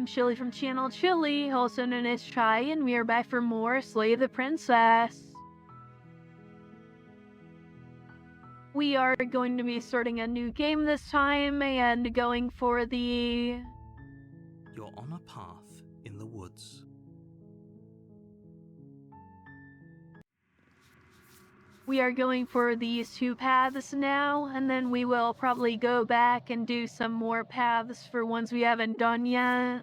I'm Chili from Channel Chili, also known as Chai, and we are back for more Slay the Princess. We are going to be starting a new game this time, and going for the... You're on a path in the woods. We are going for these two paths now, and then we will probably go back and do some more paths for ones we haven't done yet.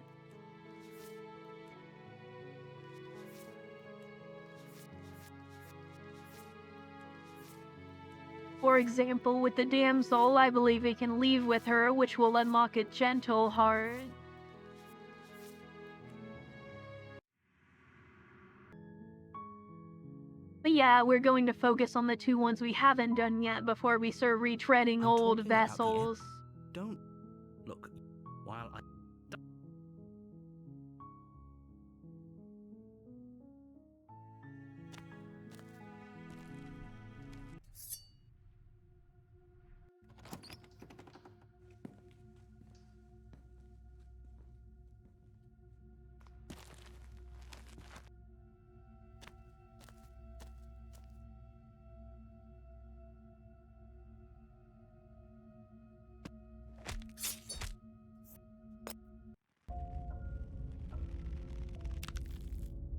For example, with the damsel, I believe we can leave with her, which will unlock a gentle heart. But yeah, we're going to focus on the two ones we haven't done yet before we start retreading old vessels. Don't look. While I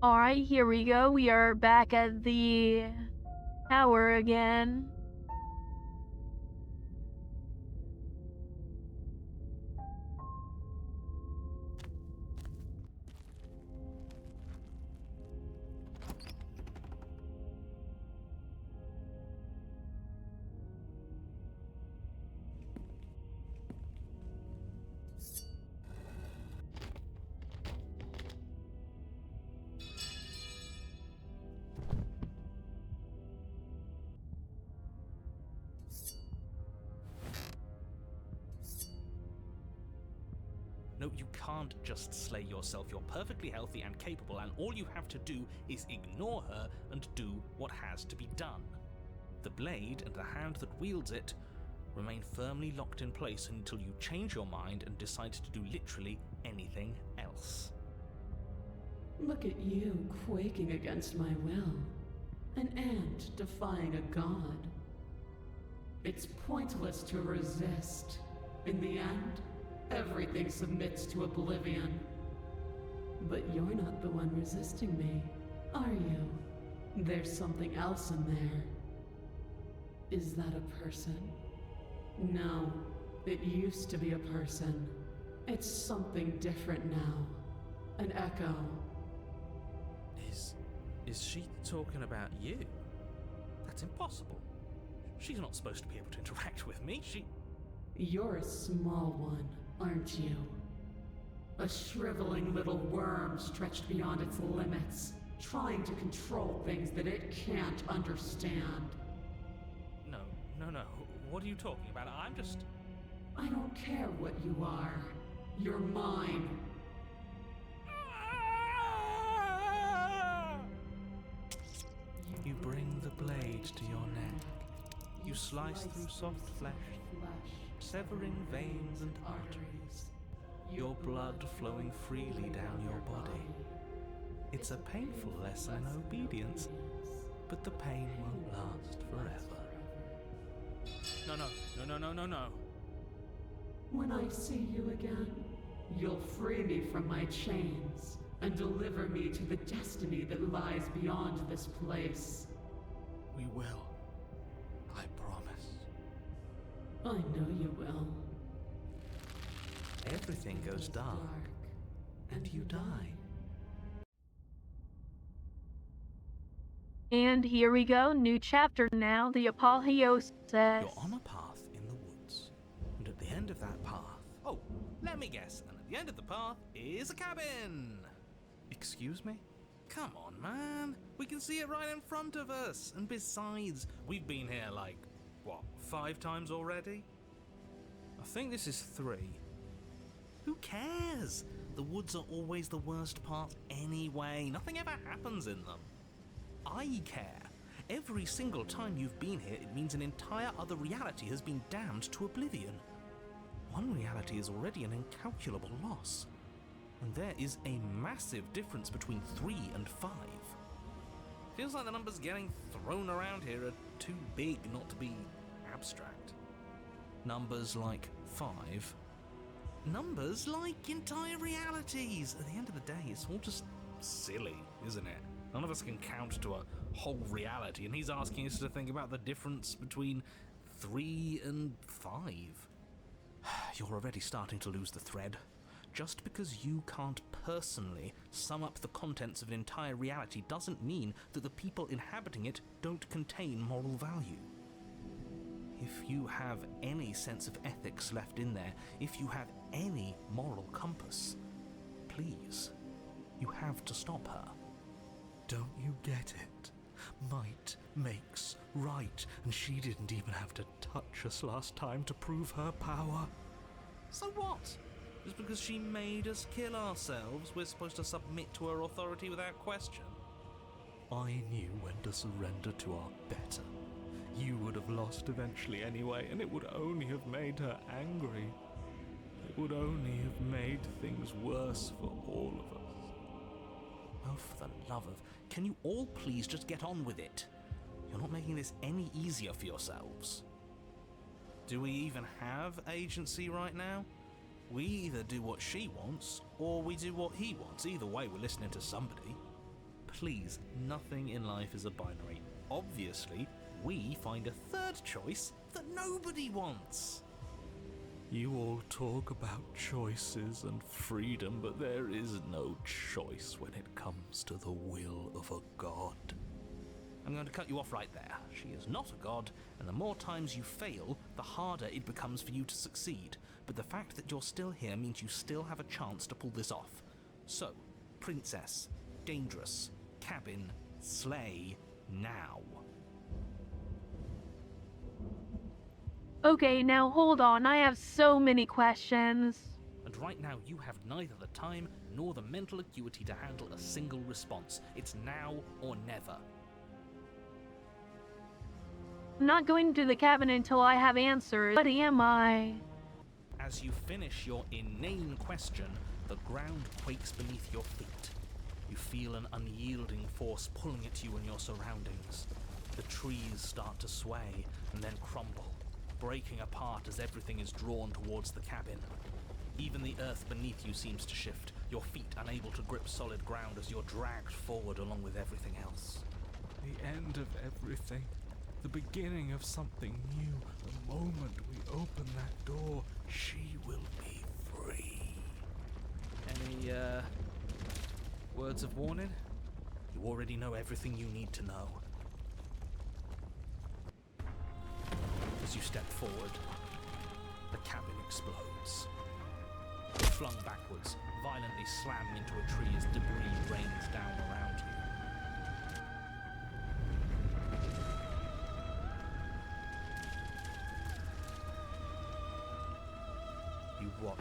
Alright, here we go. We are back at the tower again. No, you can't just slay yourself. You're perfectly healthy and capable, and all you have to do is ignore her and do what has to be done. The blade and the hand that wields it remain firmly locked in place until you change your mind and decide to do literally anything else. Look at you, quaking against my will. An ant defying a god. It's pointless to resist. In the end, everything submits to oblivion. But you're not the one resisting me, are you? There's something else in there. Is that a person? No, it used to be a person. It's something different now. An echo. Is she talking about you? That's impossible. She's not supposed to be able to interact with me. You're a small one, aren't you? A shriveling little worm stretched beyond its limits, trying to control things that it can't understand. No. What are you talking about? I don't care what you are. You're mine. You bring the blade to your neck. You slice through soft flesh, severing veins and arteries. Your blood flowing freely down your body. It's a painful lesson in obedience, but the pain won't last forever. No. When I see you again, you'll free me from my chains and deliver me to the destiny that lies beyond this place. We will. I promise. I know you will. Everything goes dark, and you die. And here we go, new chapter now, the Apotheosis. You're on a path in the woods, and at the end of that path... Oh, let me guess, and at the end of the path is a cabin! Excuse me? Come on, man. We can see it right in front of us. And besides, we've been here like, 5 times already? I think this is 3. Who cares? The woods are always the worst part anyway. Nothing ever happens in them. I care. Every single time you've been here, it means an entire other reality has been damned to oblivion. One reality is already an incalculable loss. And there is a massive difference between 3 and 5. Feels like the numbers getting thrown around here are too big not to be abstract. Numbers like 5. Numbers like entire realities. At the end of the day, it's all just silly, isn't it? None of us can count to a whole reality, and he's asking us to think about the difference between 3 and 5. You're already starting to lose the thread. Just because you can't personally sum up the contents of an entire reality doesn't mean that the people inhabiting it don't contain moral value. If you have any sense of ethics left in there, if you have any moral compass, please, you have to stop her. Don't you get it? Might makes right, and she didn't even have to touch us last time to prove her power. So what? Just because she made us kill ourselves, we're supposed to submit to her authority without question? I knew when to surrender to our better. You would have lost eventually anyway, and it would only have made her angry. It would only have made things worse for all of us. Oh, for the love of... Can you all please just get on with it? You're not making this any easier for yourselves. Do we even have agency right now? We either do what she wants, or we do what he wants. Either way, we're listening to somebody. Please, nothing in life is a binary. Obviously, we find a third choice that nobody wants. You all talk about choices and freedom, but there is no choice when it comes to the will of a god. I'm going to cut you off right there. She is not a god, and the more times you fail, the harder it becomes for you to succeed. But the fact that you're still here means you still have a chance to pull this off. So, princess, dangerous, cabin, slay, now. Okay, now hold on. I have so many questions. And right now you have neither the time nor the mental acuity to handle a single response. It's now or never. I'm not going to the cabin until I have answers. What am I? As you finish your inane question, the ground quakes beneath your feet. You feel an unyielding force pulling at you and your surroundings. The trees start to sway and then crumble, breaking apart as everything is drawn towards the cabin. Even the earth beneath you seems to shift, your feet unable to grip solid ground as you're dragged forward along with everything else. The end of everything. The beginning of something new. The moment we open that door, she will be free. Any, words of warning? You already know everything you need to know. As you step forward, the cabin explodes. You're flung backwards, violently slammed into a tree as debris rains down around you. You watch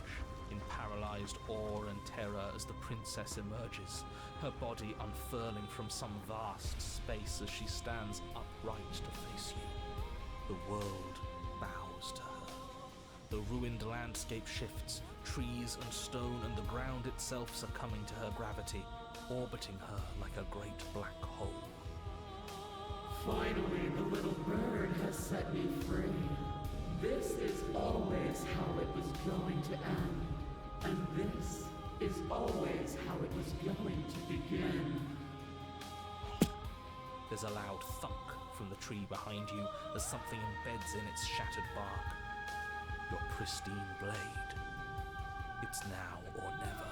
in paralyzed awe and terror as the princess emerges, her body unfurling from some vast space as she stands upright to face you. The world bows to her. The ruined landscape shifts, trees and stone and the ground itself succumbing to her gravity, orbiting her like a great black hole. Finally, the little bird has set me free. This is always how it was going to end, and this is always how it was going to begin. There's a loud thunk from the tree behind you as something embeds in its shattered bark. Your pristine blade. It's now or never.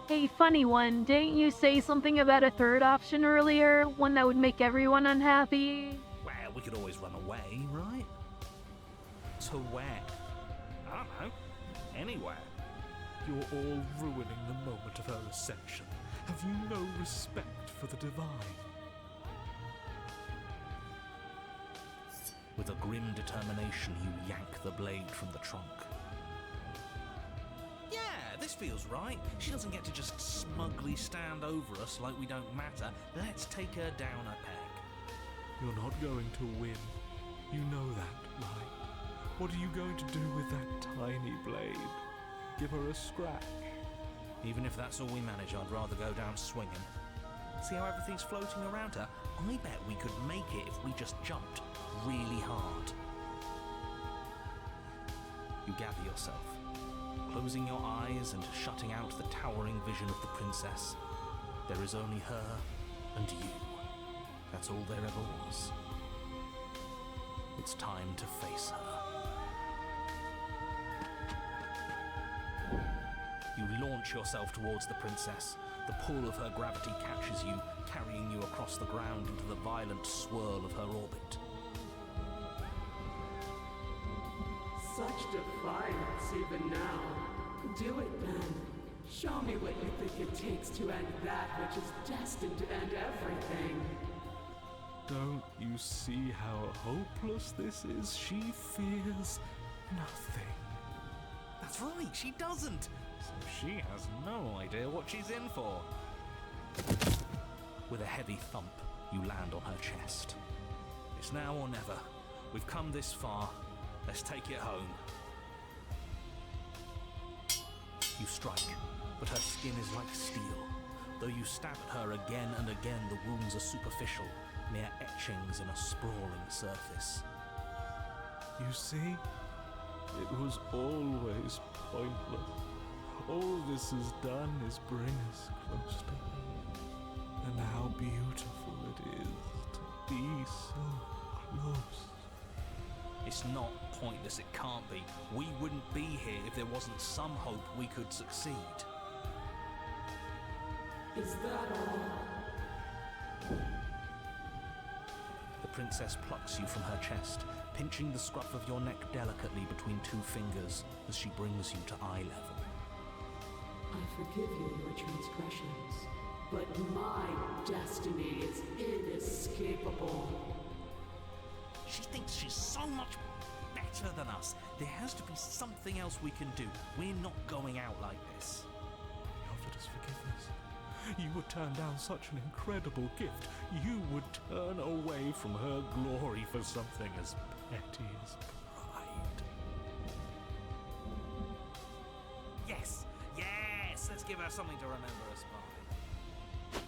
Hey, funny one, didn't you say something about a third option earlier? One that would make everyone unhappy? Well, we could always run away, right? To where? I don't know. Anywhere. You're all ruining the moment of her ascension. Have you no respect for the divine? With a grim determination, you yank the blade from the trunk. Yeah, this feels right. She doesn't get to just smugly stand over us like we don't matter. Let's take her down a peg. You're not going to win. You know that, right? What are you going to do with that tiny blade? Give her a scratch? Even if that's all we manage, I'd rather go down swinging. See how everything's floating around her? I bet we could make it if we just jumped really hard. You gather yourself, closing your eyes and shutting out the towering vision of the princess. There is only her and you. That's all there ever was. It's time to face her. You launch yourself towards the princess. The pull of her gravity catches you, carrying you across the ground into the violent swirl of her orbit. Such defiance even now. Do it then. Show me what you think it takes to end that which is destined to end everything. Don't you see how hopeless this is? She fears nothing. That's right, she doesn't. So she has no idea what she's in for. With a heavy thump, you land on her chest. It's now or never. We've come this far. Let's take it home. You strike, but her skin is like steel. Though you stab at her again and again, the wounds are superficial, mere etchings in a sprawling surface. You see? It was always pointless. All this has done is bring us close to her. And how beautiful it is to be so close. It's not pointless, it can't be. We wouldn't be here if there wasn't some hope we could succeed. Is that all? The princess plucks you from her chest, pinching the scruff of your neck delicately between two fingers as she brings you to eye level. I forgive you your transgressions, but my destiny is inescapable. She thinks she's so much better than us. There has to be something else we can do. We're not going out like this. You offered us forgiveness. You would turn down such an incredible gift. You would turn away from her glory for something as petty as pride. Yes! Yes! Let's give her something to remember us by.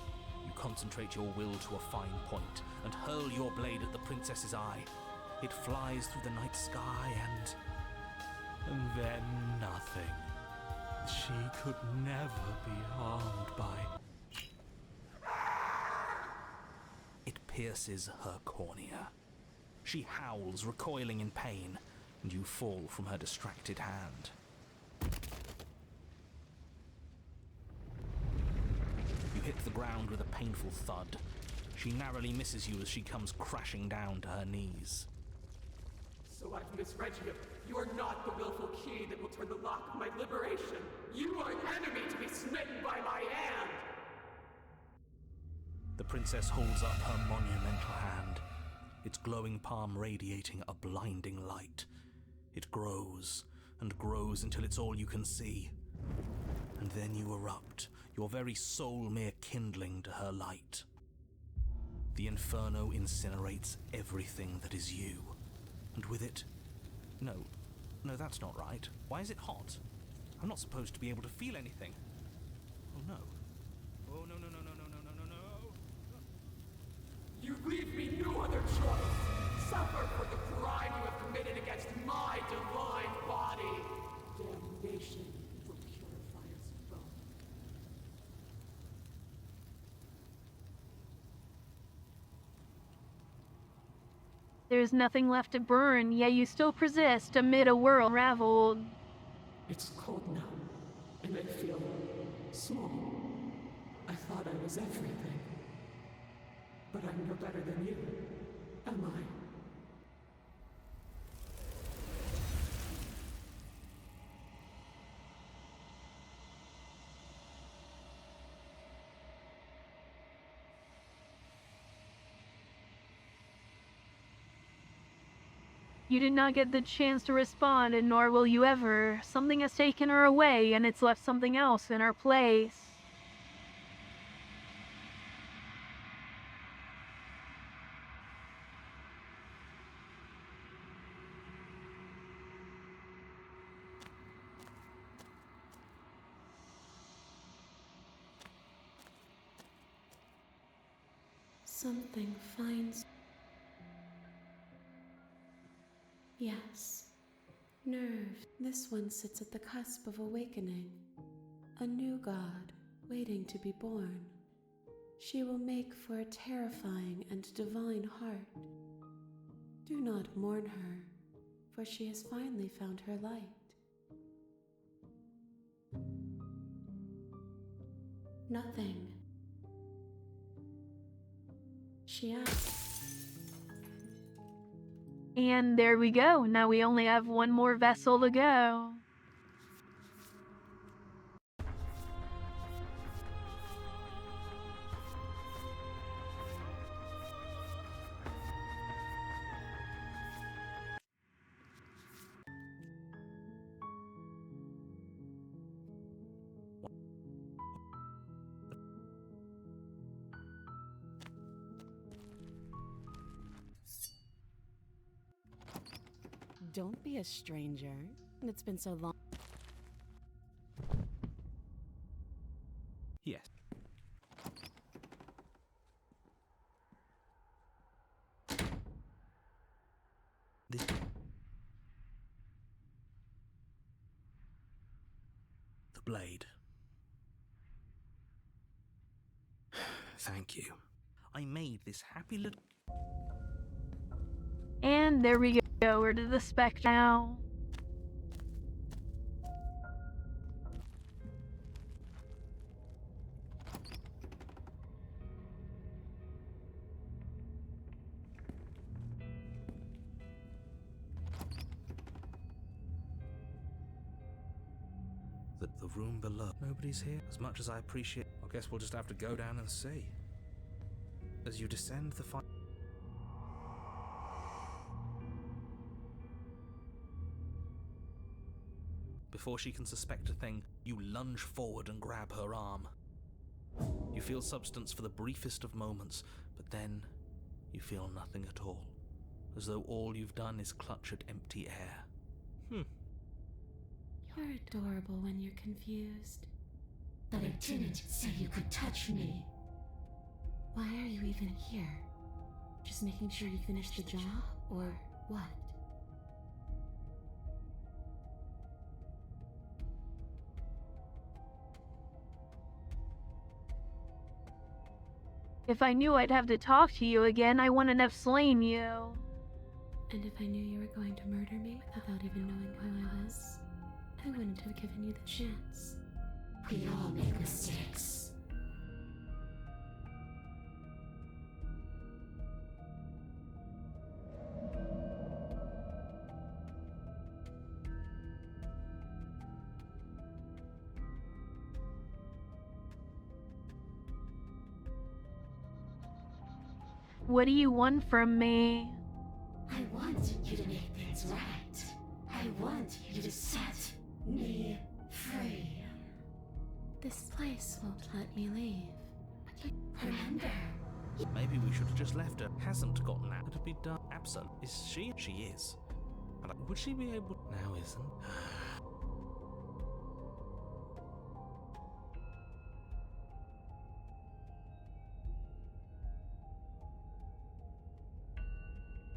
You concentrate your will to a fine point and hurl your blade at the princess's eye. It flies through the night sky and then nothing. She could never be harmed by... It pierces her cornea. She howls, recoiling in pain, and you fall from her distracted hand. You hit the ground with a painful thud. She narrowly misses you as she comes crashing down to her knees. So I've misread you. You are not the willful key that will turn the lock of my liberation. You are an enemy to be smitten by my hand. The princess holds up her monumental hand, its glowing palm radiating a blinding light. It grows and grows until it's all you can see. And then you erupt, your very soul mere kindling to her light. The inferno incinerates everything that is you. And with it... No, that's not right. Why is it hot? I'm not supposed to be able to feel anything. Oh no. Oh no. You leave me no other choice. Suffer for the crime you have committed against my divine body. Damnation will purify us both. There's nothing left to burn, yet you still persist amid a world raveled. It's cold now, and I feel small. I thought I was everything. But I'm no better than you, am I? You did not get the chance to respond, and nor will you ever. Something has taken her away, and it's left something else in her place. Something finds. Yes. Nerve. This one sits at the cusp of awakening. A new god, waiting to be born. She will make for a terrifying and divine heart. Do not mourn her, for she has finally found her light. Nothing. She asked. And there we go. Now we only have one more vessel to go. Don't be a stranger. It's been so long. Yes. This. The blade. Thank you. I made this happy little. And there we go. We're to the spec now. The room below. Nobody's here. As much as I appreciate, I guess we'll just have to go down and see. As you descend the fire. Before she can suspect a thing, you lunge forward and grab her arm. You feel substance for the briefest of moments, but then you feel nothing at all, as though all you've done is clutch at empty air. You're adorable when you're confused. But I didn't say you could touch me. Why are you even here? Just making sure you finish the job, or what? If I knew I'd have to talk to you again, I wouldn't have slain you. And if I knew you were going to murder me without even knowing who I was, I wouldn't have given you the chance. We all make mistakes. What do you want from me? I want you to make things right. I want you to set me free. This place won't let me leave. Remember, Maybe we should have just left her. Hasn't gotten that to be done. Absol. Is she? She is. And would she be able? Now isn't.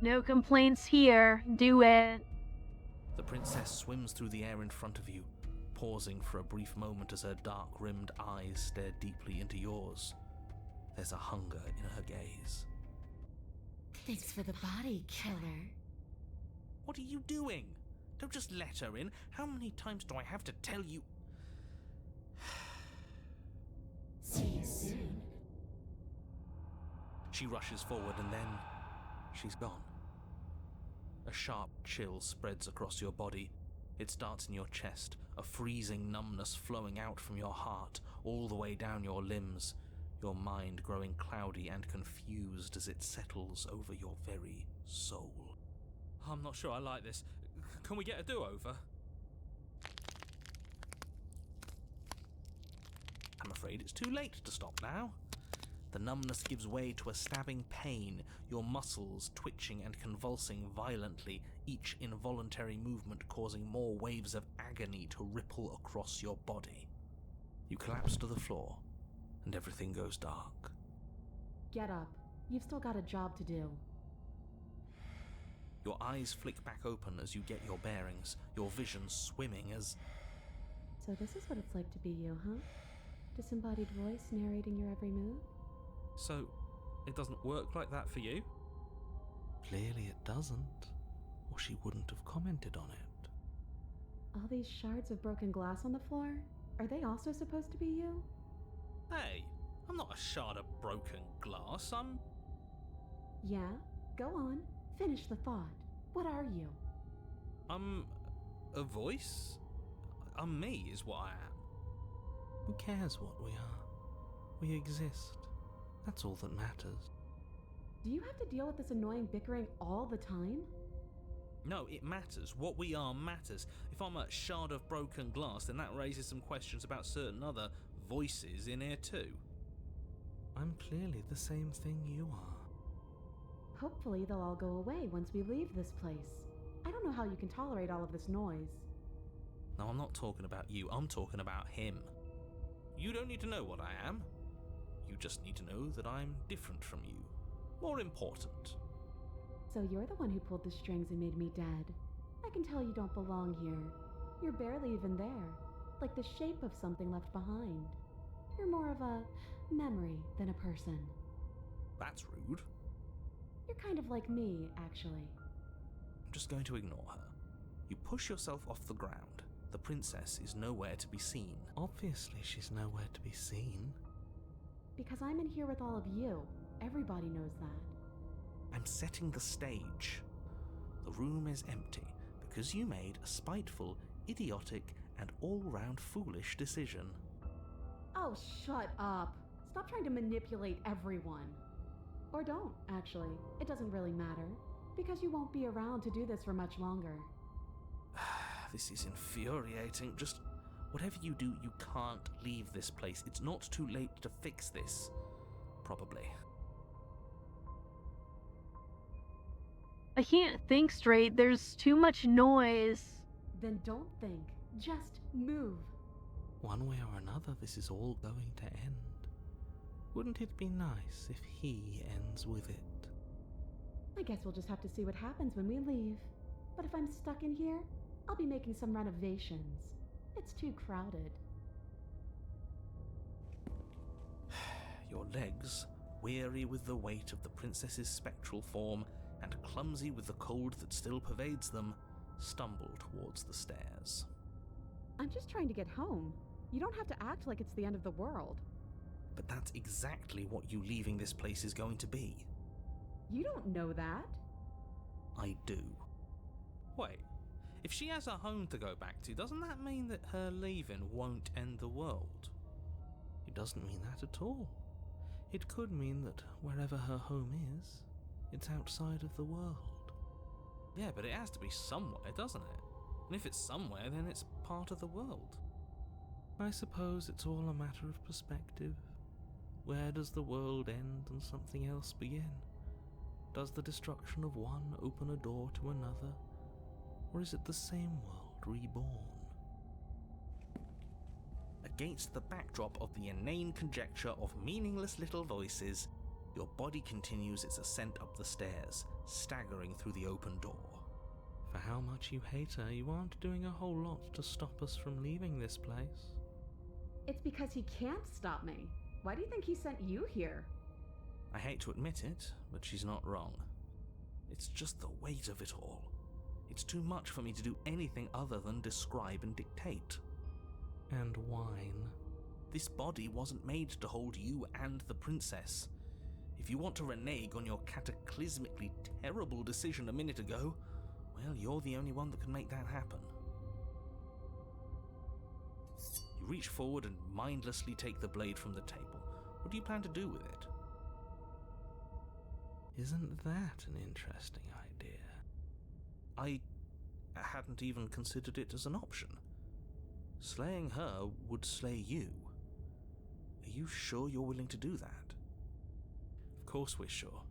No complaints here. Do it. The princess swims through the air in front of you, pausing for a brief moment as her dark-rimmed eyes stare deeply into yours. There's a hunger in her gaze. Thanks for the body, killer. What are you doing? Don't just let her in. How many times do I have to tell you? see you soon. She rushes forward and then she's gone. A sharp chill spreads across your body. It starts in your chest, a freezing numbness flowing out from your heart, all the way down your limbs, your mind growing cloudy and confused as it settles over your very soul. I'm not sure I like this. Can we get a do-over? I'm afraid it's too late to stop now. The numbness gives way to a stabbing pain, your muscles twitching and convulsing violently, each involuntary movement causing more waves of agony to ripple across your body. You collapse to the floor, and everything goes dark. Get up. You've still got a job to do. Your eyes flick back open as you get your bearings, your vision swimming as... So this is what it's like to be you, huh? Disembodied voice narrating your every move? So, it doesn't work like that for you? Clearly it doesn't, or she wouldn't have commented on it. All these shards of broken glass on the floor? Are they also supposed to be you? Hey, I'm not a shard of broken glass, I'm... Yeah? Go on. Finish the thought. What are you? I'm... a voice? I'm me, is what I am. Who cares what we are? We exist. That's all that matters. Do you have to deal with this annoying bickering all the time? No, it matters. What we are matters. If I'm a shard of broken glass, then that raises some questions about certain other voices in here too. I'm clearly the same thing you are. Hopefully they'll all go away once we leave this place. I don't know how you can tolerate all of this noise. No, I'm not talking about you. I'm talking about him. You don't need to know what I am. You just need to know that I'm different from you. More important. So you're the one who pulled the strings and made me dead. I can tell you don't belong here. You're barely even there, like the shape of something left behind. You're more of a memory than a person. That's rude. You're kind of like me, actually. I'm just going to ignore her. You push yourself off the ground. The princess is nowhere to be seen. Obviously she's nowhere to be seen. Because I'm in here with all of you. Everybody knows that. I'm setting the stage. The room is empty because you made a spiteful, idiotic, and all-round foolish decision. Oh, shut up. Stop trying to manipulate everyone. Or don't, actually. It doesn't really matter. Because you won't be around to do this for much longer. This is infuriating. Just whatever you do, you can't leave this place. It's not too late to fix this. Probably. I can't think straight. There's too much noise. Then don't think. Just move. One way or another, this is all going to end. Wouldn't it be nice if he ends with it? I guess we'll just have to see what happens when we leave. But if I'm stuck in here, I'll be making some renovations. It's too crowded. Your legs, weary with the weight of the princess's spectral form and clumsy with the cold that still pervades them, stumble towards the stairs. I'm just trying to get home. You don't have to act like it's the end of the world. But that's exactly what you leaving this place is going to be. You don't know that. I do. Wait, if she has a home to go back to, doesn't that mean that her leaving won't end the world? It doesn't mean that at all. It could mean that wherever her home is, it's outside of the world. Yeah, but it has to be somewhere, doesn't it? And if it's somewhere, then it's part of the world. I suppose it's all a matter of perspective. Where does the world end and something else begin? Does the destruction of one open a door to another? Or is it the same world reborn? Against the backdrop of the inane conjecture of meaningless little voices, your body continues its ascent up the stairs, staggering through the open door. For how much you hate her, you aren't doing a whole lot to stop us from leaving this place. It's because he can't stop me. Why do you think he sent you here? I hate to admit it, but she's not wrong. It's just the weight of it all. It's too much for me to do anything other than describe and dictate. And whine. This body wasn't made to hold you and the princess. If you want to renege on your cataclysmically terrible decision a minute ago, well, you're the only one that can make that happen. You reach forward and mindlessly take the blade from the table. What do you plan to do with it? Isn't that an interesting idea? I hadn't even considered it as an option. Slaying her would slay you. Are you sure you're willing to do that? Of course we're sure.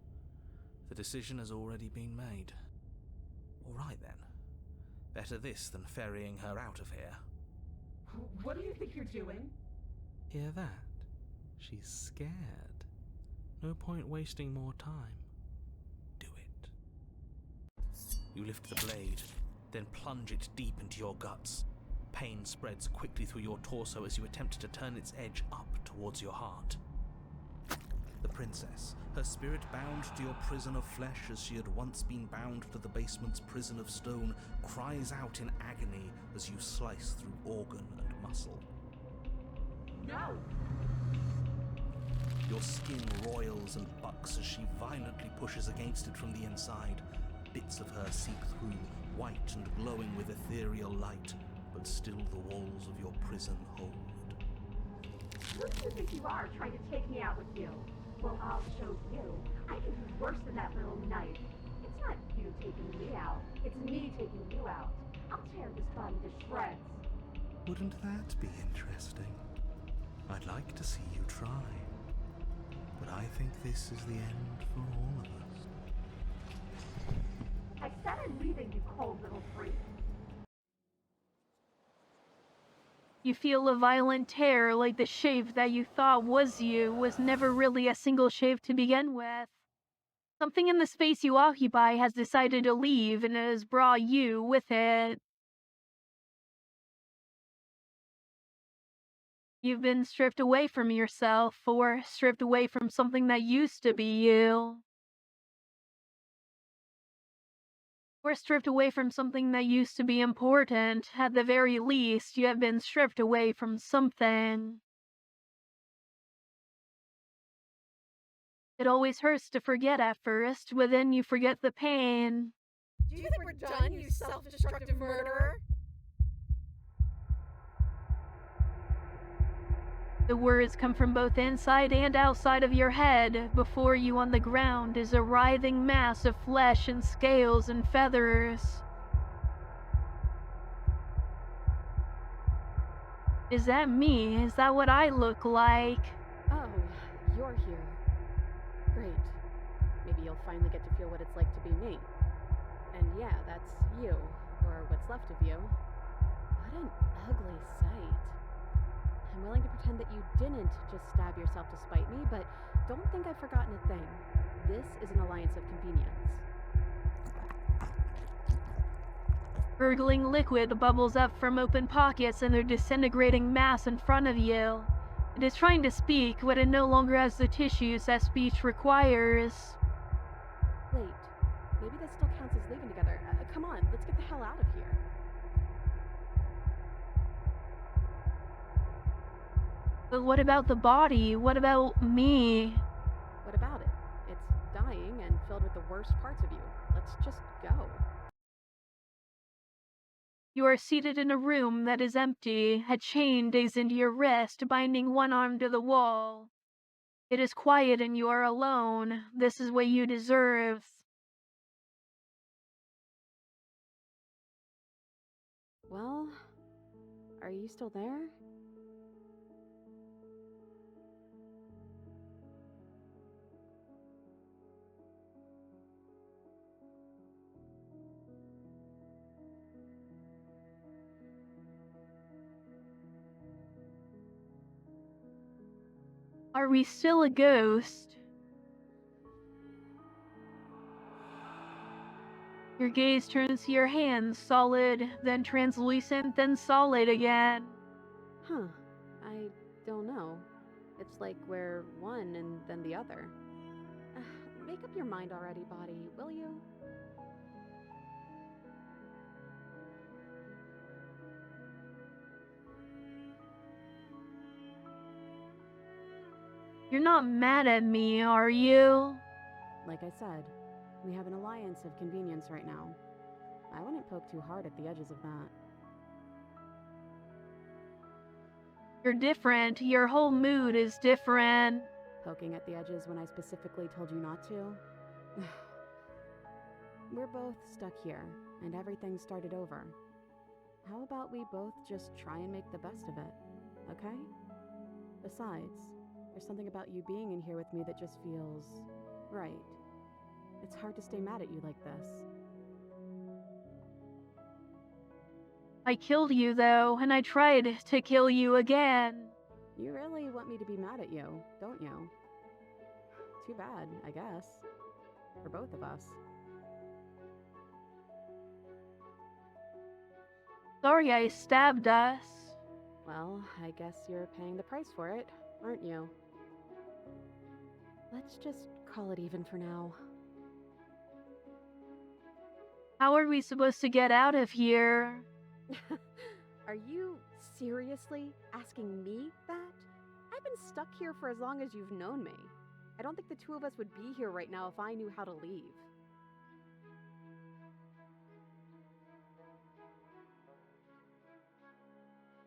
The decision has already been made. All right then. Better this than ferrying her out of here. What do you think you're doing? Hear that? She's scared. No point wasting more time. Do it. You lift the blade, then plunge it deep into your guts. Pain spreads quickly through your torso as you attempt to turn its edge up towards your heart. The princess, her spirit bound to your prison of flesh as she had once been bound to the basement's prison of stone, cries out in agony as you slice through organ and muscle. No! Your skin roils and bucks as she violently pushes against it from the inside. Bits of her seep through, white and glowing with ethereal light, but still the walls of your prison hold. Who do you think you are, trying to take me out with you? Well, I'll show you. I can do worse than that little knife. It's not you taking me out. It's me taking you out. I'll tear this body to shreds. Wouldn't that be interesting? I'd like to see you try. But I think this is the end for all of us. I said I'm leaving, you cold little freak. You feel a violent tear, like the shape that you thought was you was never really a single shape to begin with. Something in the space you occupy has decided to leave, and it has brought you with it. You've been stripped away from yourself, or stripped away from something that used to be you. Or stripped away from something that used to be important. At the very least, you have been stripped away from something. It always hurts to forget at first, but then you forget the pain. Do you think we're done, you self-destructive murderer? The words come from both inside and outside of your head. Before you on the ground is a writhing mass of flesh and scales and feathers. Is that me? Is that what I look like? Oh, you're here. Great. Maybe you'll finally get to feel what it's like to be me. And yeah, that's you, or what's left of you. What an ugly sight. I'm willing to pretend that you didn't just stab yourself to spite me, but don't think I've forgotten a thing. This is an alliance of convenience. Gurgling liquid bubbles up from open pockets in their disintegrating mass in front of you. It is trying to speak, but it no longer has the tissues that speech requires. Wait, maybe this still counts as leaving together. Come on, let's get the hell out of here. But what about the body? What about me? What about it? It's dying and filled with the worst parts of you. Let's just go. You are seated in a room that is empty, a chain digs into your wrist, binding one arm to the wall. It is quiet and you are alone. This is what you deserve. Well, are you still there? Are we still a ghost? Your gaze turns to your hands, solid, then translucent, then solid again. Huh. I don't know. It's like we're one and then the other. Make up your mind already, body, will you? You're not mad at me, are you? Like I said, we have an alliance of convenience right now. I wouldn't poke too hard at the edges of that. You're different. Your whole mood is different. Poking at the edges when I specifically told you not to? We're both stuck here, and everything started over. How about we both just try and make the best of it, okay? Besides, there's something about you being in here with me that just feels right. It's hard to stay mad at you like this. I killed you, though, and I tried to kill you again. You really want me to be mad at you, don't you? too bad, I guess. For both of us. Sorry I stabbed us. Well, I guess you're paying the price for it, aren't you? Let's just call it even for now. How are we supposed to get out of here? Are you seriously asking me that? I've been stuck here for as long as you've known me. I don't think the two of us would be here right now if I knew how to leave.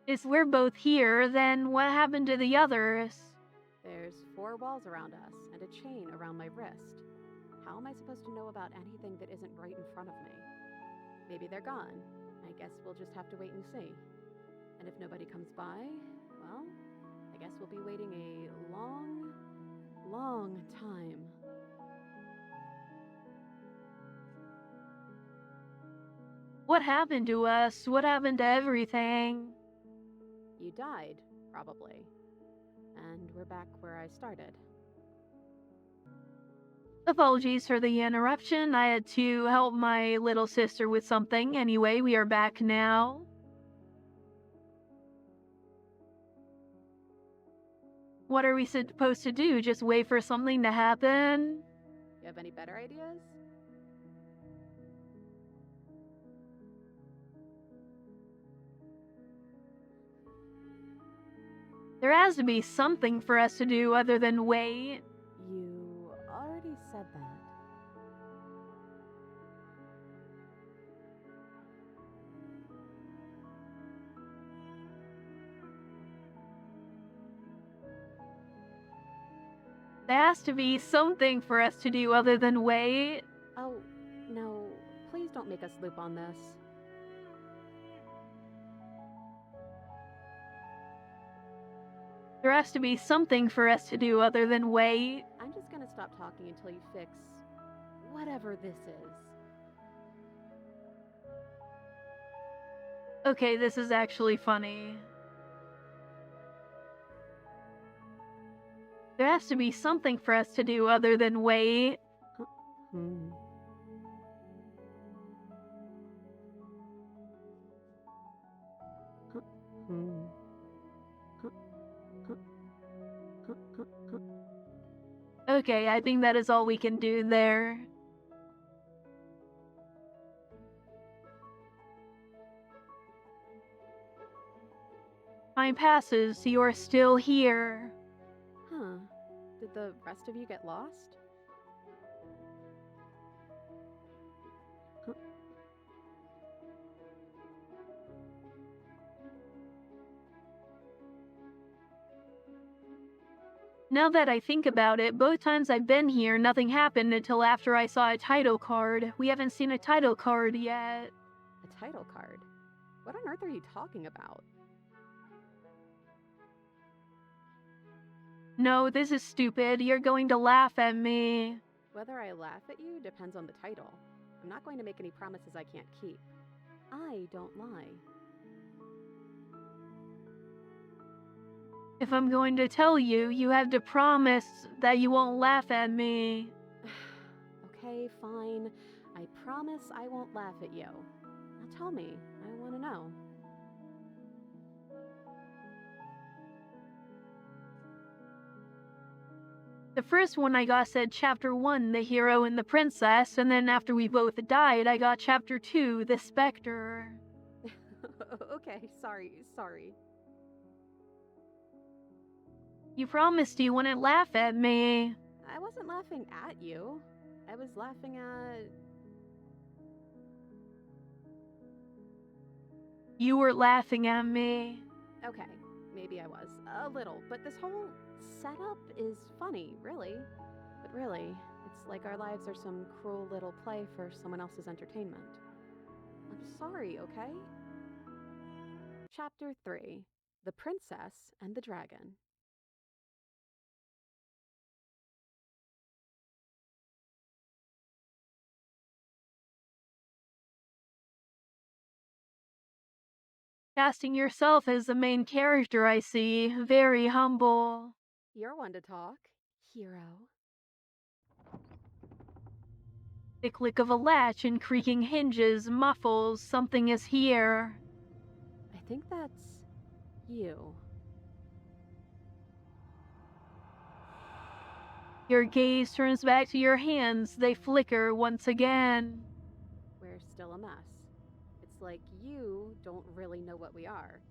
If we're both here, then what happened to the others? There's 4 walls around us and a chain around my wrist. How am I supposed to know about anything that isn't right in front of me? Maybe they're gone. I guess we'll just have to wait and see. And if nobody comes by, well, I guess we'll be waiting a long, long time. What happened to us? What happened to everything? You died, probably. And we're back where I started. Apologies for the interruption. I had to help my little sister with something. Anyway, we are back now. What are we supposed to do? Just wait for something to happen? You have any better ideas? There has to be something for us to do other than wait. You already said that. There has to be something for us to do other than wait. Oh, no. Please don't make us loop on this. There has to be something for us to do other than wait. I'm just gonna stop talking until you fix whatever this is. Okay, this is actually funny. There has to be something for us to do other than wait. Hmm. Hmm. Okay, I think that is all we can do there. Time passes, you are still here. Huh. Did the rest of you get lost? Huh. Now that I think about it, both times I've been here, nothing happened until after I saw a title card. We haven't seen a title card yet. A title card? What on earth are you talking about? No, this is stupid. You're going to laugh at me. Whether I laugh at you depends on the title. I'm not going to make any promises I can't keep. I don't lie. If I'm going to tell you, you have to promise that you won't laugh at me. Okay, fine. I promise I won't laugh at you. Now tell me. I want to know. The first one I got said Chapter 1, the hero and the princess, and then after we both died, I got Chapter 2, the specter. Okay, sorry. You promised you wouldn't laugh at me. I wasn't laughing at you. I was laughing at... You were laughing at me. Okay, maybe I was. A little, but this whole setup is funny, really. But really, it's like our lives are some cruel little play for someone else's entertainment. I'm sorry, okay? Chapter 3: The Princess and the Dragon. Casting yourself as the main character, I see. Very humble. You're one to talk, hero. The click of a latch and creaking hinges muffles something is here. I think that's you. Your gaze turns back to your hands. They flicker once again. We're still a mess. It's like you don't really know what we are.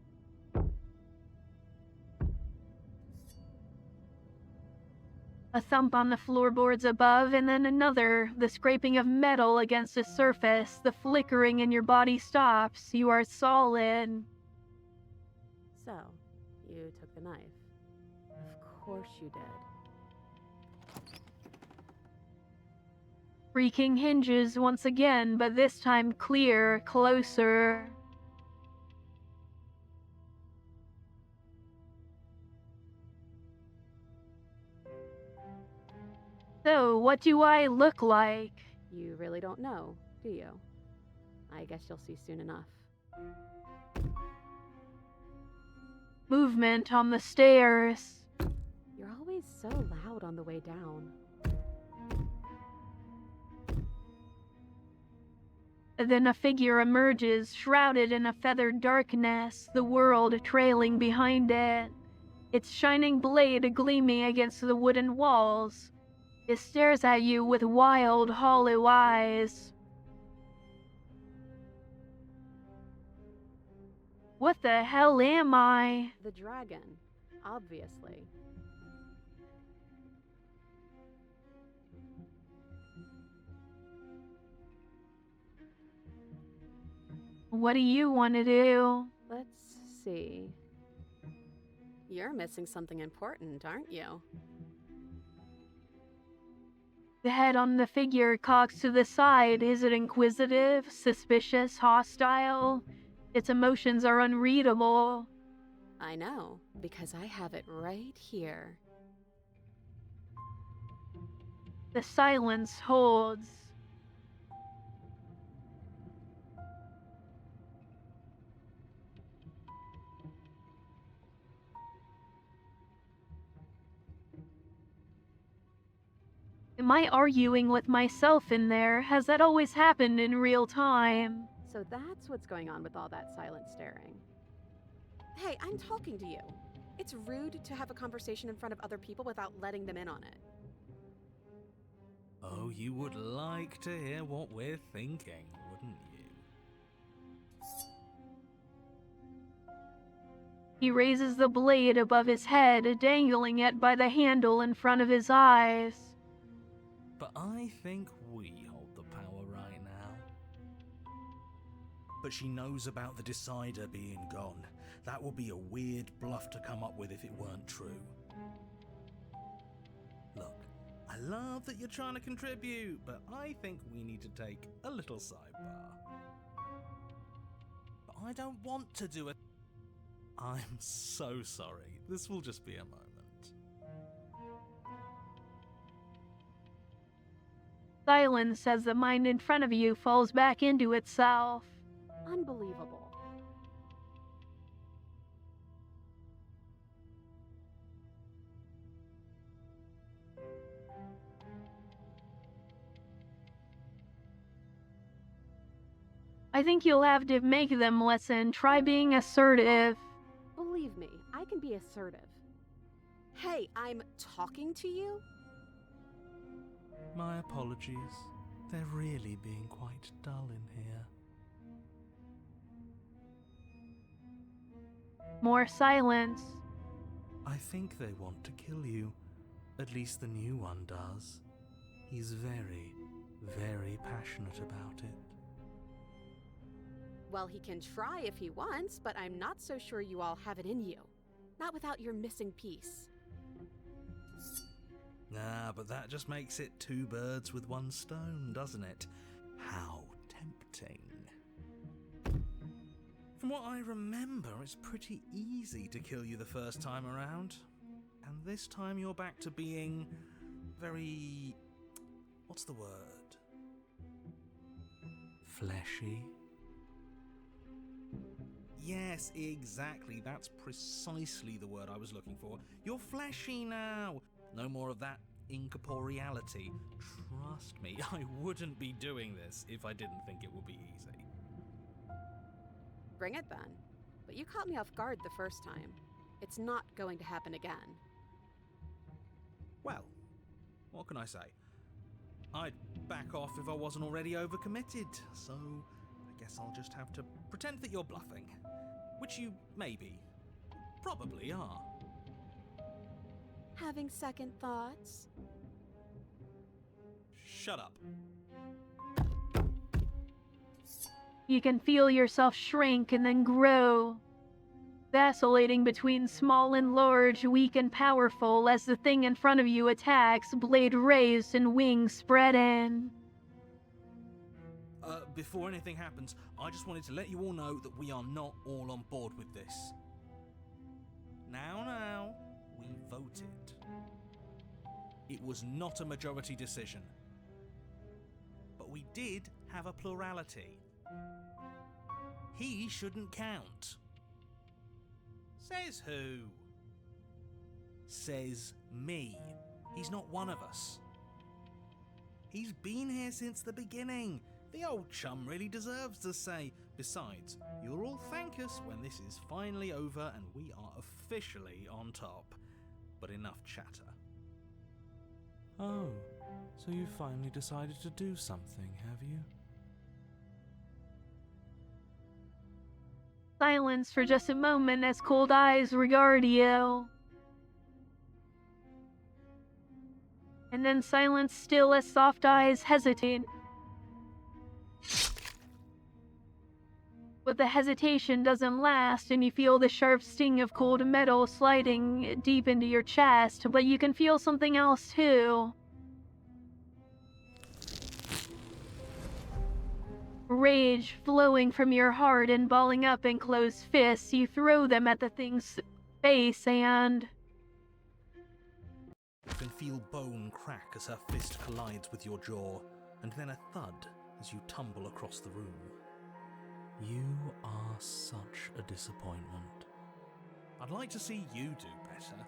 A thump on the floorboards above, and then another. The scraping of metal against a surface. The flickering in your body stops. You are solid. So, you took the knife. Of course you did. Creaking hinges once again, but this time clear, closer. So, what do I look like? You really don't know, do you? I guess you'll see soon enough. Movement on the stairs. You're always so loud on the way down. Then a figure emerges, shrouded in a feathered darkness, the world trailing behind it. Its shining blade gleaming against the wooden walls. It stares at you with wild, hollow eyes. What the hell am I? The dragon, obviously. What do you want to do? Let's see. You're missing something important, aren't you? The head on the figure cocks to the side. Is it inquisitive, suspicious, hostile? Its emotions are unreadable. I know, because I have it right here. The silence holds. Am I arguing with myself in there? Has that always happened in real time? So that's what's going on with all that silent staring. Hey, I'm talking to you. It's rude to have a conversation in front of other people without letting them in on it. Oh, you would like to hear what we're thinking, wouldn't you? He raises the blade above his head, dangling it by the handle in front of his eyes. But I think we hold the power right now. But she knows about the Decider being gone. That would be a weird bluff to come up with if it weren't true. Look, I love that you're trying to contribute, but I think we need to take a little sidebar. But I don't want to do it. I'm so sorry. This will just be a moment. Silence as the mind in front of you falls back into itself. Unbelievable. I think you'll have to make them listen. Try being assertive. Believe me, I can be assertive. Hey, I'm talking to you? My apologies. They're really being quite dull in here. More silence. I think they want to kill you. At least the new one does. He's very, very passionate about it. Well, he can try if he wants, but I'm not so sure you all have it in you. Not without your missing piece. Ah, but that just makes it two birds with one stone, doesn't it? How tempting. From what I remember, it's pretty easy to kill you the first time around. And this time you're back to being very... what's the word? Fleshy. Yes, exactly. That's precisely the word I was looking for. You're fleshy now. No more of that incorporeality. Trust me, I wouldn't be doing this if I didn't think it would be easy. Bring it then. But you caught me off guard the first time. It's not going to happen again. Well, what can I say? I'd back off if I wasn't already overcommitted, so I guess I'll just have to pretend that you're bluffing. Which you maybe, probably are. Having second thoughts? Shut up. You can feel yourself shrink and then grow, vacillating between small and large, weak and powerful as the thing in front of you attacks, blade raised and wings spread in. Before anything happens, I just wanted to let you all know that we are not all on board with this. Now, we voted. It was not a majority decision. But we did have a plurality. He shouldn't count. Says who? Says me. He's not one of us. He's been here since the beginning. The old chum really deserves a say. Besides, you'll all thank us when this is finally over and we are officially on top. But enough chatter. Oh, so you finally decided to do something, have you? Silence for just a moment as cold eyes regard you. And then silence still as soft eyes hesitate. But the hesitation doesn't last, and you feel the sharp sting of cold metal sliding deep into your chest, but you can feel something else too. Rage flowing from your heart and balling up in closed fists, you throw them at the thing's face and... You can feel bone crack as her fist collides with your jaw, and then a thud as you tumble across the room. You are such a disappointment. I'd like to see you do better.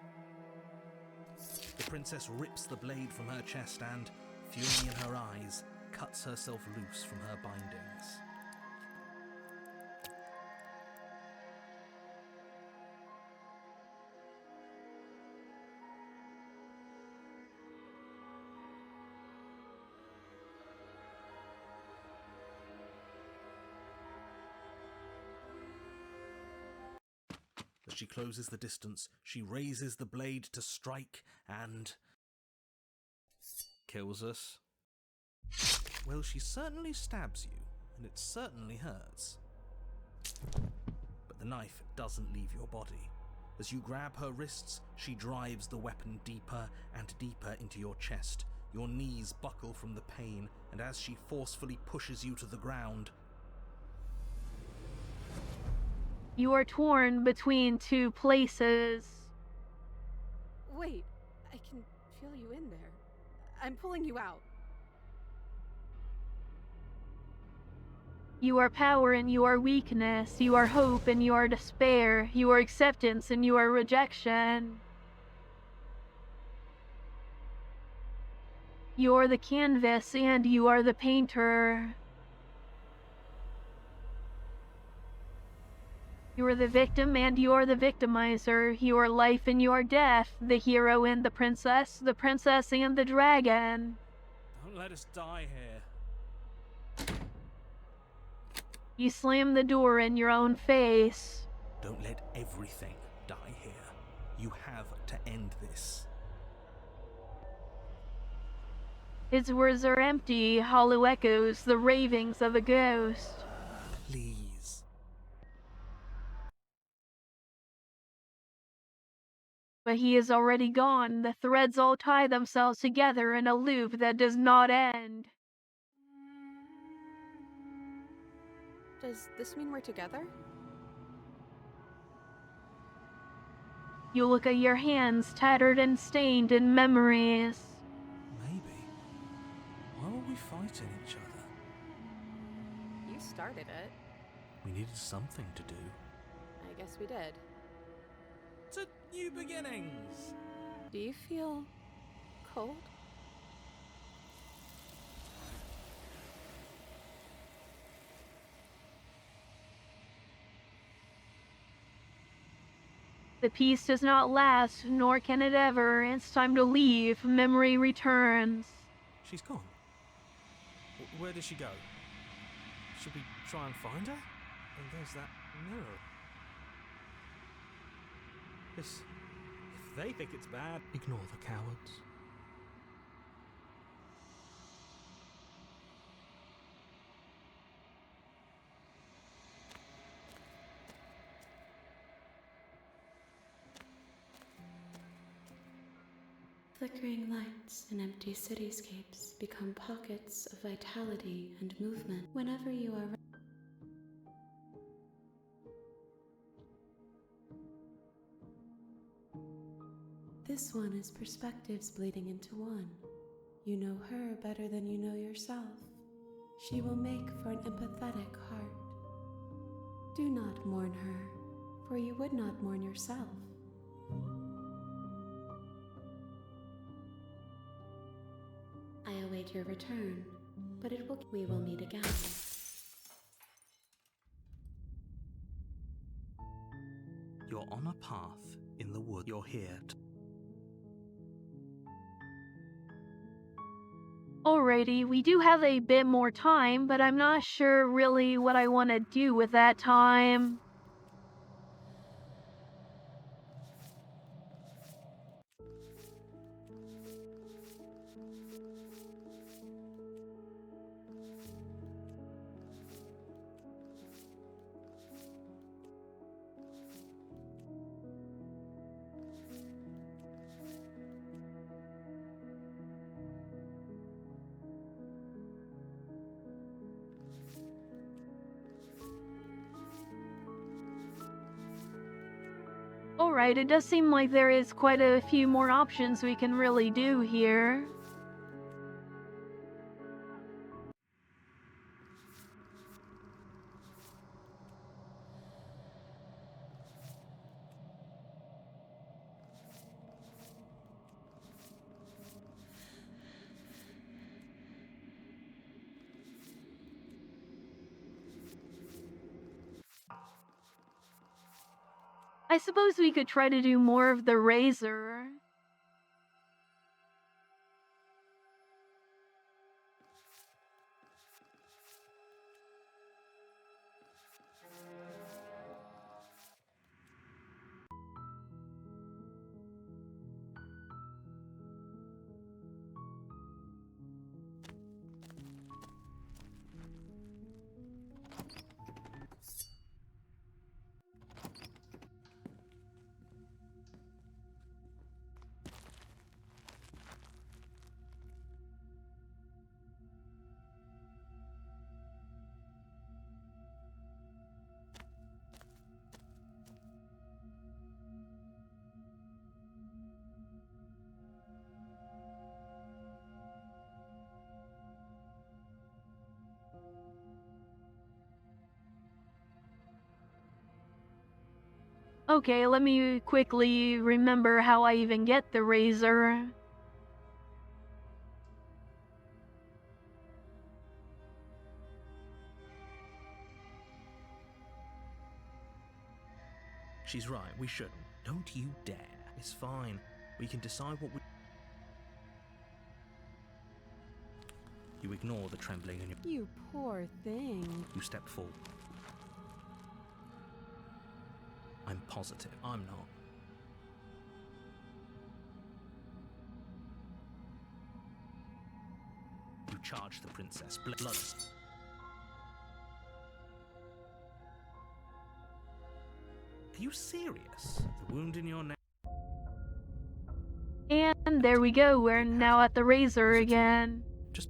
The princess rips the blade from her chest and, fury in her eyes, cuts herself loose from her bindings. As she closes the distance, she raises the blade to strike and... kills us. Well, she certainly stabs you, and it certainly hurts. But the knife doesn't leave your body. As you grab her wrists, she drives the weapon deeper and deeper into your chest. Your knees buckle from the pain, and as she forcefully pushes you to the ground... You are torn between two places. Wait, I can feel you in there. I'm pulling you out. You are power and you are weakness. You are hope and you are despair. You are acceptance and you are rejection. You are the canvas and you are the painter. You are the victim and you are the victimizer. You are life and you are death. The hero and the princess and the dragon. Don't let us die here. You slam the door in your own face. Don't let everything die here. You have to end this. His words are empty, hollow echoes, the ravings of a ghost. Please. But he is already gone. The threads all tie themselves together in a loop that does not end. Does this mean we're together? You look at your hands, tattered and stained in memories. Maybe. Why were we fighting each other? You started it. We needed something to do. I guess we did. To new beginnings. Do you feel cold? The peace does not last, nor can it ever. It's time to leave. Memory returns. She's gone. Where did she go? Should we try and find her? And there's that mirror. If they think it's bad, ignore the cowards. Flickering lights in empty cityscapes become pockets of vitality and movement whenever you are. This one is perspectives bleeding into one. You know her better than you know yourself. She will make for an empathetic heart. Do not mourn her, for you would not mourn yourself. I await your return, but we will meet again. You're on a path in the wood. You're here Alrighty, we do have a bit more time, but I'm not sure really what I want to do with that time. Alright, it does seem like there is quite a few more options we can really do here. I suppose we could try to do more of the razor. Okay, let me quickly remember how I even get the razor. She's right, we shouldn't. Don't you dare. It's fine. We can decide what we... You ignore the trembling and You poor thing. you step forward. I'm positive. I'm not. You charge the princess. Blood. Are you serious? The wound in your neck. And there we go, we're now at the razor again. Just...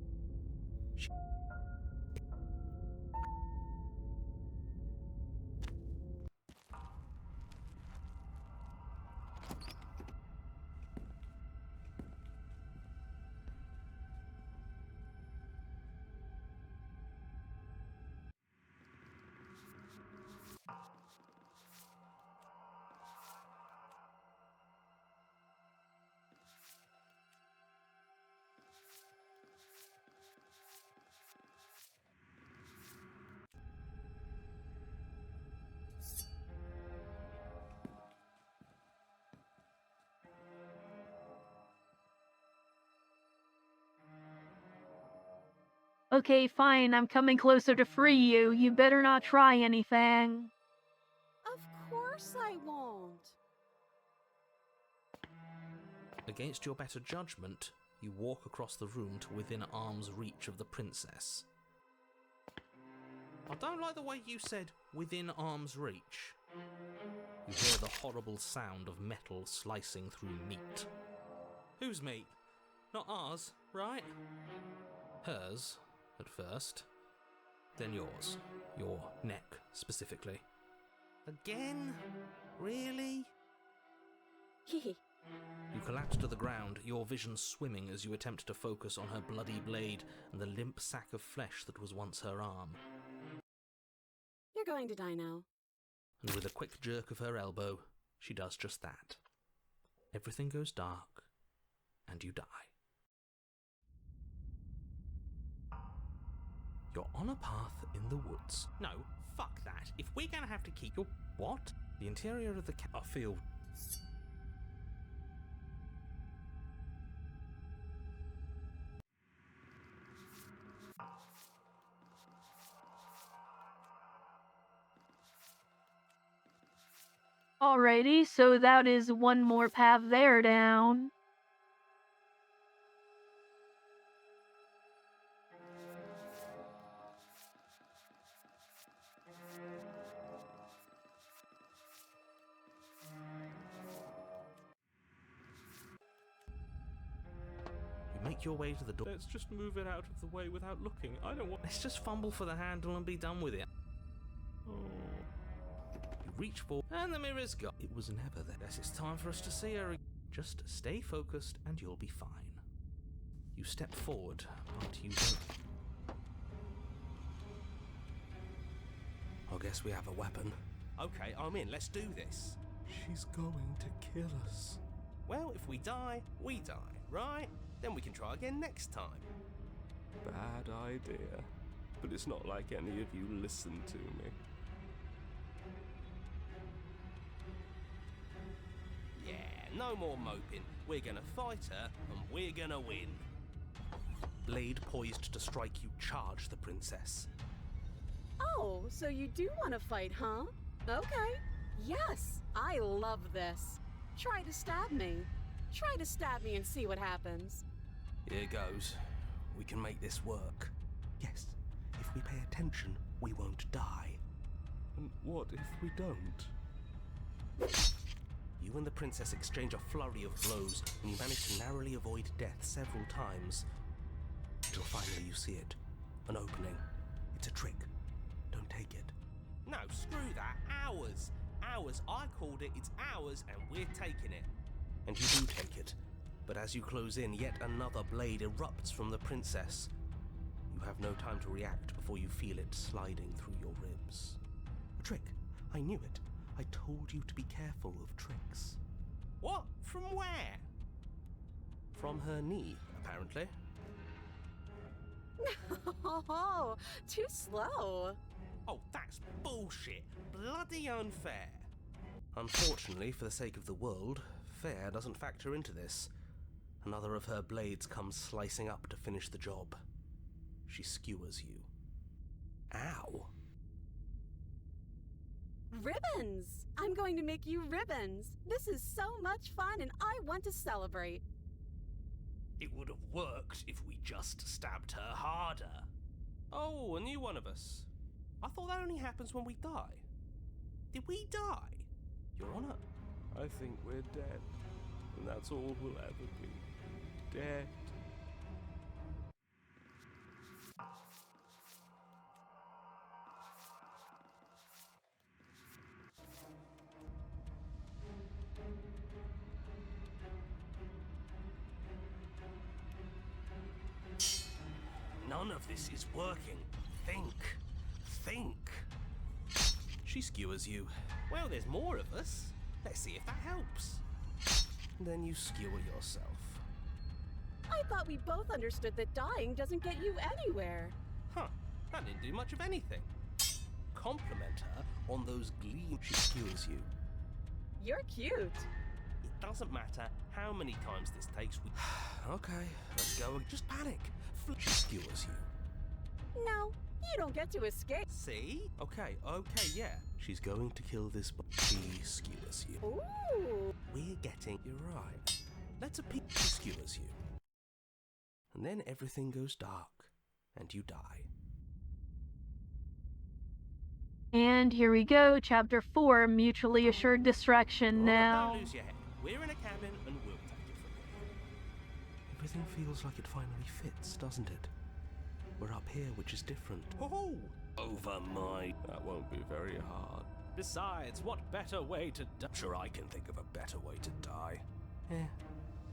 Okay, fine, I'm coming closer to free you. You better not try anything. Of course I won't. Against your better judgment, you walk across the room to within arm's reach of the princess. I don't like the way you said within arm's reach. You hear the horrible sound of metal slicing through meat. Whose meat? Not ours, right? Hers, at first. Then yours. Your neck, specifically. Again? Really? Hehe. You collapse to the ground, your vision swimming as you attempt to focus on her bloody blade and the limp sack of flesh that was once her arm. You're going to die now. And with a quick jerk of her elbow, she does just that. Everything goes dark, and you die. You're on a path in the woods. No, fuck that. If we're gonna have to keep your... What? The interior of the I feel... Alrighty, so that is one more path there down. You make your way to the door. Let's just move it out of the way without looking. I don't want. Let's just fumble for the handle and be done with it. Oh. You reach for, and the mirror's gone. It was never there. Guess it's time for us to see her. Just stay focused and you'll be fine. You step forward, but you don't. I guess we have a weapon. Okay, I'm in. Let's do this. She's going to kill us. Well, if we die, right? Then we can try again next time. Bad idea. But it's not like any of you listen to me. Yeah, no more moping. We're gonna fight her, and we're gonna win. Blade poised to strike you, charge the princess. Oh, so you do want to fight, huh? Okay. Yes, I love this. Try to stab me. Try to stab me and see what happens. Here goes. We can make this work. Yes, if we pay attention, we won't die. And what if we don't? You and the princess exchange a flurry of blows, and you manage to narrowly avoid death several times. Until finally you see it. An opening. It's a trick. Don't take it. No, screw that. Ours. Ours. I called it. It's ours, and we're taking it. And you do take it. But as you close in, yet another blade erupts from the princess. You have no time to react before you feel it sliding through your ribs. A trick. I knew it. I told you to be careful of tricks. What? From where? From her knee, apparently. Oh, too slow. Oh, that's bullshit. Bloody unfair. Unfortunately, for the sake of the world, fair doesn't factor into this. Another of her blades comes slicing up to finish the job. She skewers you. Ow. Ribbons! I'm going to make you ribbons. This is so much fun and I want to celebrate. It would have worked if we just stabbed her harder. Oh, a new one of us. I thought that only happens when we die. Did we die? Your Honor. I think we're dead. And that's all we'll ever be. Dead. None of this is working. Think. She skewers you. Well, there's more of us. Let's see if that helps. Then you skewer yourself. I thought we both understood that dying doesn't get you anywhere. Huh, that didn't do much of anything. Compliment her on those gleams. She skewers you. You're cute. It doesn't matter how many times this takes. Okay, let's go. Just panic. She skewers you. No, you don't get to escape. See? Okay, yeah. She's going to kill this she skewers you. Ooh. We're getting... You're right. Let's a she skewers you. And then everything goes dark, and you die. And here we go, Chapter 4, Mutually Assured Distraction now. Don't lose your head. We're in a cabin, and we'll take it from here. Everything feels like it finally fits, doesn't it? We're up here, which is different. Oh! Over my... That won't be very hard. Besides, what better way to die? Sure, I can think of a better way to die.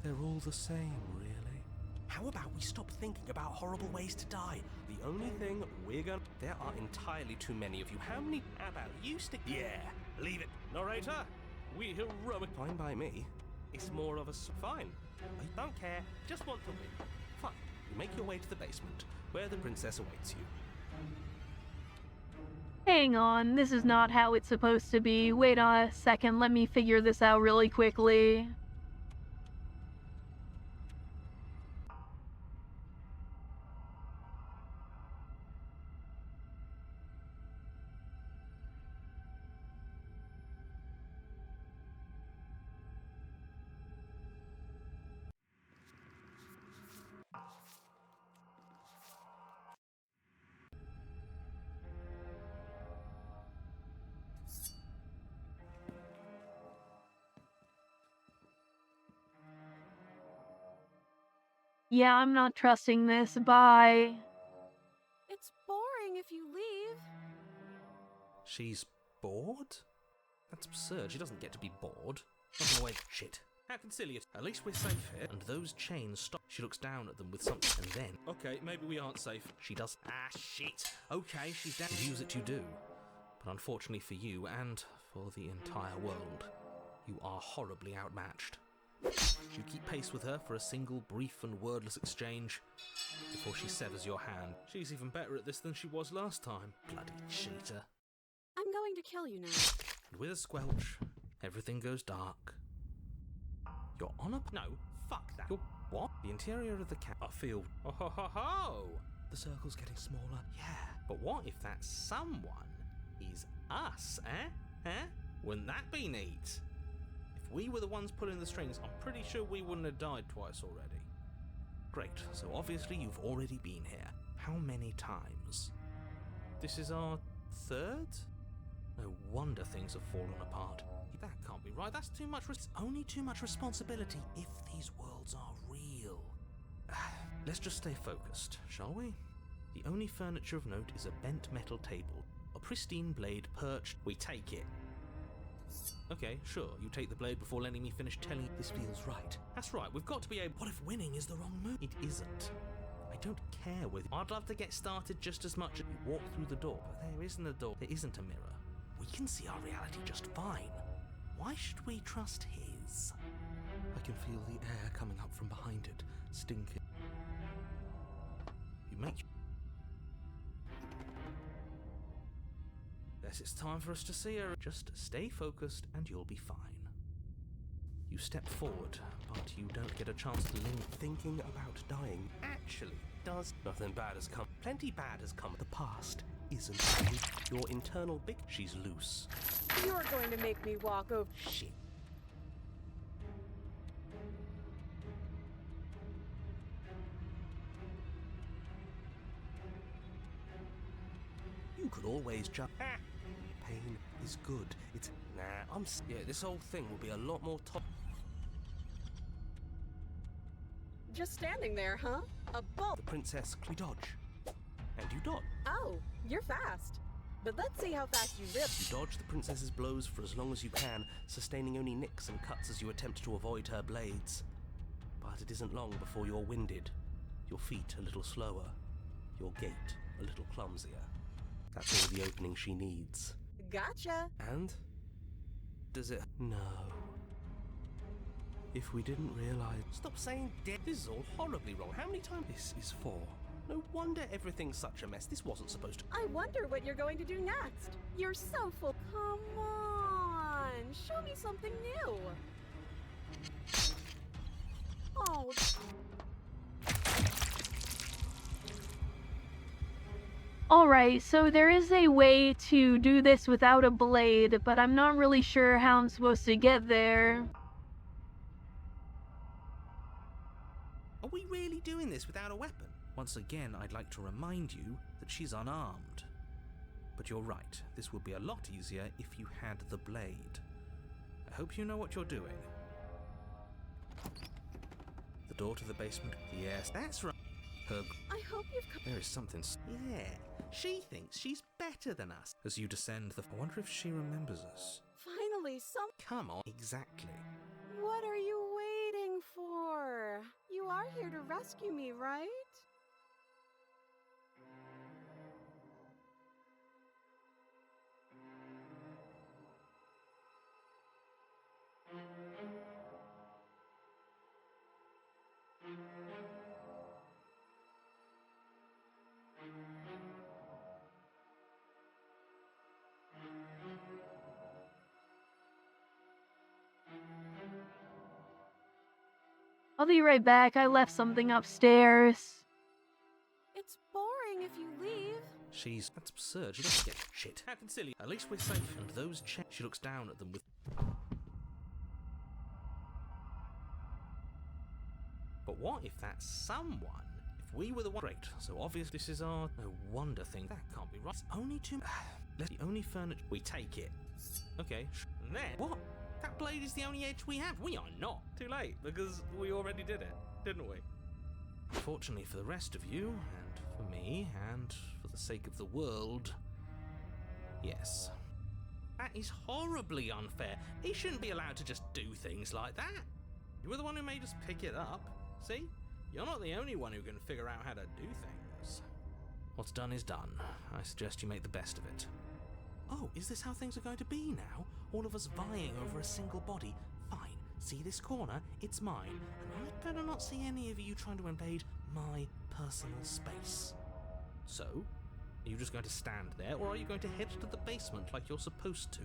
They're all the same, really. How about we stop thinking about horrible ways to die? The only thing we're gonna... There are entirely too many of you. How many... How about you stick... Yeah, leave it. Narrator, we heroic... Fine by me. It's more of a... Fine. I don't care. Just want to win. Fine. You make your way to the basement, where the princess awaits you. Hang on, this is not how it's supposed to be. Wait a second, let me figure this out really quickly. Yeah, I'm not trusting this. Bye. It's boring if you leave. She's bored? That's absurd. She doesn't get to be bored. Not in a way. Shit. How concilious. At least we're safe here. And those chains stop. She looks down at them with something, and then... Okay, maybe we aren't safe. She does... Ah, shit. Okay, she's down. Use it, you do. But unfortunately for you, and for the entire world, you are horribly outmatched. You keep pace with her for a single brief and wordless exchange before she severs your hand. She's even better at this than she was last time. Bloody cheater. I'm going to kill you now. And with a squelch, everything goes dark. You're on a... No, fuck that. You're... What? The interior of the cat... I feel... Oh ho ho ho! The circle's getting smaller. Yeah. But what if that someone is us, eh? Wouldn't that be neat? If we were the ones pulling the strings, I'm pretty sure we wouldn't have died twice already. Great, so obviously you've already been here. How many times? This is our third? No wonder things have fallen apart. That can't be right, that's too much it's only too much responsibility if these worlds are real. Let's just stay focused, shall we? The only furniture of note is a bent metal table. A pristine blade perched. We take it. Okay, sure, you take the blade before letting me finish telling you this feels right. That's right, we've got to be able... What if winning is the wrong move? It isn't. I don't care whether... I'd love to get started just as much as we walk through the door, but there isn't a door. There isn't a mirror. We can see our reality just fine. Why should we trust his? I can feel the air coming up from behind it, stinking. You make... Guess it's time for us to see her. Just stay focused and you'll be fine. You step forward, but you don't get a chance to linger. Thinking about dying actually does. Nothing bad has come. Plenty bad has come. The past isn't your internal big... She's loose. You're going to make me walk over... Shit. You could always jump. Pain is good. It's... Nah, yeah, this whole thing will be a lot more top... Just standing there, huh? A bull. The princess, we dodge. And you dodge. Oh, you're fast. But let's see how fast you rip. You dodge the princess's blows for as long as you can, sustaining only nicks and cuts as you attempt to avoid her blades. But it isn't long before you're winded. Your feet a little slower. Your gait a little clumsier. That's all the opening she needs. Gotcha. And? Does it? No. If we didn't realize... Stop saying dead. This is all horribly wrong. How many times? This is 4. No wonder everything's such a mess. This wasn't supposed to... I wonder what you're going to do next. You're so full. Come on. Show me something new. Oh. Alright, so there is a way to do this without a blade, but I'm not really sure how I'm supposed to get there. Are we really doing this without a weapon? Once again, I'd like to remind you that she's unarmed. But you're right, this would be a lot easier if you had the blade. I hope you know what you're doing. The door to the basement? Yes, that's right. I hope you've come. There is something. Yeah, she thinks she's better than us. As you descend the. I wonder if she remembers us. Finally, some. Come on. Exactly. What are you waiting for? You are here to rescue me, right? I'll be right back, I left something upstairs. It's boring if you leave. That's absurd. You don't get shit. How silly. At least we're safe. And those checks. She looks down at them with. But what if that's someone? If we were the one. Great. So obvious this is our. No wonder thing. That can't be right. It's only two. That's the only furniture. We take it. Okay. And then. What? That blade is the only edge we have. We are not. Too late, because we already did it, didn't we? Fortunately for the rest of you, and for me, and for the sake of the world, yes. That is horribly unfair. He shouldn't be allowed to just do things like that. You were the one who made us pick it up. See? You're not the only one who can figure out how to do things. What's done is done. I suggest you make the best of it. Oh, is this how things are going to be now? All of us vying over a single body? Fine. See this corner? It's mine. And I'd better not see any of you trying to invade my personal space. So, are you just going to stand there, or are you going to head to the basement like you're supposed to?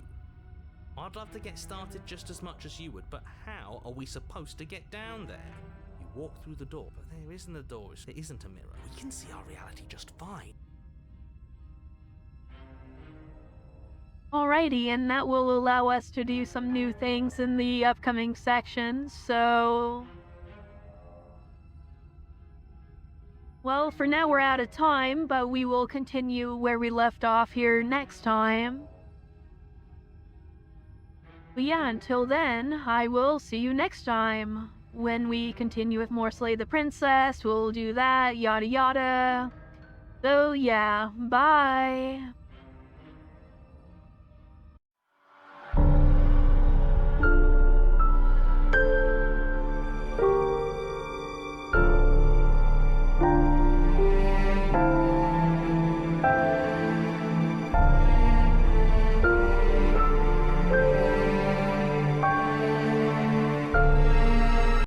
I'd love to get started just as much as you would, but how are we supposed to get down there? You walk through the door, but there isn't a door. There isn't a mirror. We can see our reality just fine. Alrighty, and that will allow us to do some new things in the upcoming sections, so... Well, for now we're out of time, but we will continue where we left off here next time. But yeah, until then, I will see you next time. When we continue with more Slay the Princess, we'll do that, yada yada. So yeah, bye!